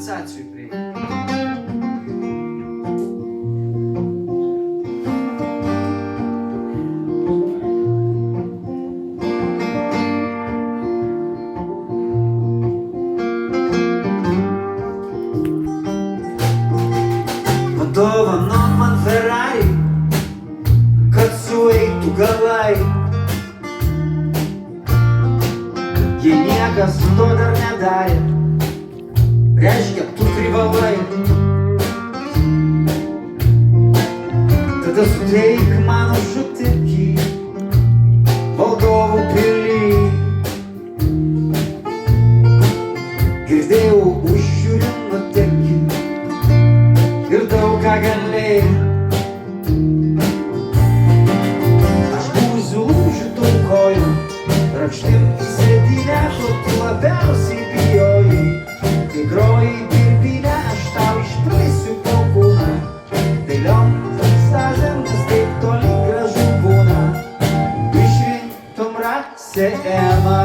компенсацію прийняти. Dovanom man Ferrari, kad sueitų galai. Jei niekas to dar nedarė, reiškia tu privalai. Tada suteik mano žutikį Valdovų pily. Girdėjau užžiūriu nutekį ir daug ką galėjai. Aš būsiu lūžiu tau kojų, rakštim į sėdynę, kur tu labiausiai bijojai. Kai groji birbynę, aš tau išplėsiu po kūną. Dailiom ekstazėm, nes taip toli gražu būna. Išrinktum rasę Ema.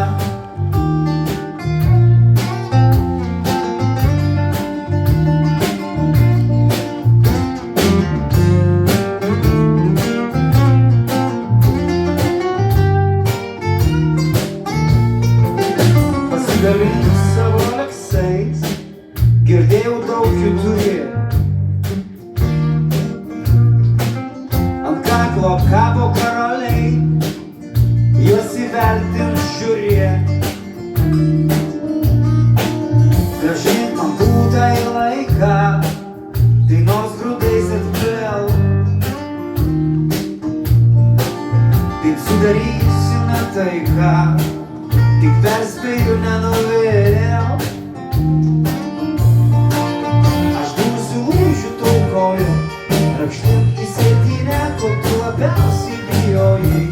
Pasidalink savo leksais, girdėjau daug jų turi. Ant kaklo kabo karaliai, juos įvertins žiūrė. Grąžink man būtąjį laiką, dainos grūdais atgal. Taip sudarysime taiką, tik perspėju nenuvėl. Aš būsiu lūžiu tau kojų, rakštim į sėdynę, kur tu labiausiai bijojai.